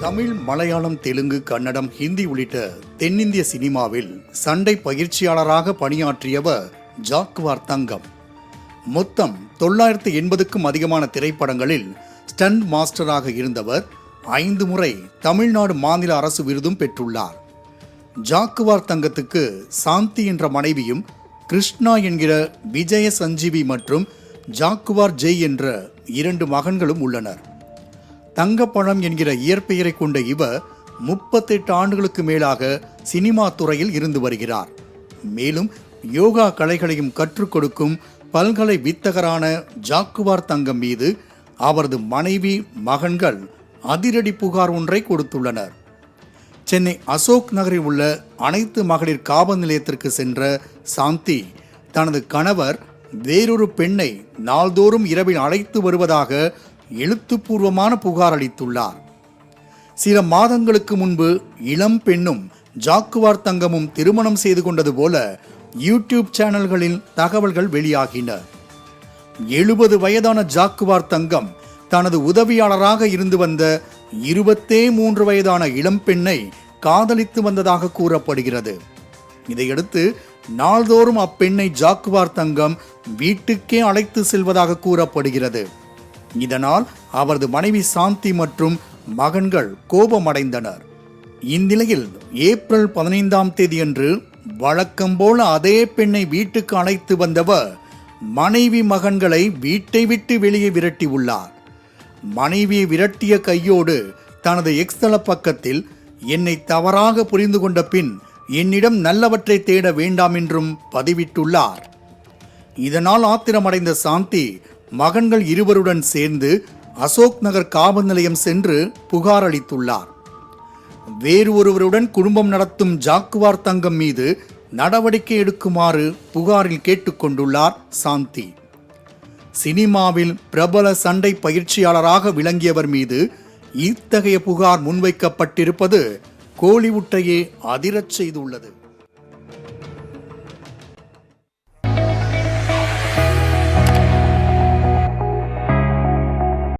தமிழ், மலையாளம், தெலுங்கு, கன்னடம், ஹிந்தி உள்ளிட்ட தென்னிந்திய சினிமாவில் சண்டை பயிற்சியாளராக பணியாற்றியவர் ஜாக்குவார் தங்கம். மொத்தம் 980க்கும் அதிகமான திரைப்படங்களில் ஸ்டண்ட் மாஸ்டராக இருந்தவர் 5 முறை தமிழ்நாடு மாநில அரசு விருதும் பெற்றுள்ளார். ஜாக்குவார் தங்கத்துக்கு சாந்தி என்ற மனைவியும், கிருஷ்ணா என்கிற விஜய சஞ்சீவி மற்றும் ஜாக்குவார் ஜெய் என்ற 2 மகன்களும் உள்ளனர். தங்கப்பழம் என்கிற இயற்பெயரை கொண்ட இவர் 38 ஆண்டுகளுக்கு மேலாக சினிமா துறையில் இருந்து வருகிறார். மேலும் யோகா கலைகளையும் கற்றுக் கொடுக்கும் பல்கலை வித்தகரான ஜாக்குவார் தங்கம் மீது அவரது மனைவி, மகன்கள் அதிரடி புகார் ஒன்றை கொடுத்துள்ளனர். சென்னை அசோக் நகரில் உள்ள அனைத்து மகளிர் காவல் நிலையத்திற்கு சென்ற சாந்தி தனது கணவர் வேறொரு பெண்ணை நாள்தோறும் இரவில் அழைத்து வருவதாக எழுத்துப்பூர்வமான புகார் அளித்துள்ளார். சில மாதங்களுக்கு முன்பு இளம் பெண்ணும் ஜாக்குவார் தங்கமும் திருமணம் செய்து கொண்டது போல யூடியூப் சேனல்களில் தகவல்கள் வெளியாகின. 70 வயதான ஜாக்குவார் தங்கம் தனது உதவியாளராக இருந்து வந்த 23 வயதான இளம் பெண்ணை காதலித்து வந்ததாக கூறப்படுகிறது. இதையடுத்து நாள்தோறும் அப்பெண்ணை ஜாக்குவார் தங்கம் வீட்டுக்கே அழைத்து செல்வதாக கூறப்படுகிறது. இதனால் அவரது மனைவி சாந்தி மற்றும் மகன்கள் கோபமடைந்தனர். இந்நிலையில் ஏப்ரல் 15ஆம் தேதியன்று வழக்கம் போல அதே பெண்ணை வீட்டுக்கு அழைத்து வந்தவர் மனைவி, மகன்களை வீட்டை விட்டு வெளியே விரட்டியுள்ளார். மனைவியை விரட்டிய கையோடு தனது எக்ஸ் தள பக்கத்தில் என்னை தவறாக புரிந்து கொண்ட பின் என்னிடம் நல்லவற்றை தேட வேண்டாம் என்றும் பதிவிட்டுள்ளார். இதனால் ஆத்திரமடைந்த சாந்தி மகன்கள் இருவருடன் சேர்ந்து அசோக் நகர் காவல் நிலையம் சென்று புகார் அளித்துள்ளார். வேறு ஒருவருடன் குடும்பம் நடத்தும் ஜாக்குவார் தங்கம் மீது நடவடிக்கை எடுக்குமாறு புகாரில் கேட்டுக்கொண்டுள்ளார் சாந்தி. சினிமாவில் பிரபல சண்டை பயிற்சியாளராக விளங்கியவர் மீது இத்தகைய புகார் முன்வைக்கப்பட்டிருப்பது கோலிவுட்டையே அதிரச் செய்துள்ளது.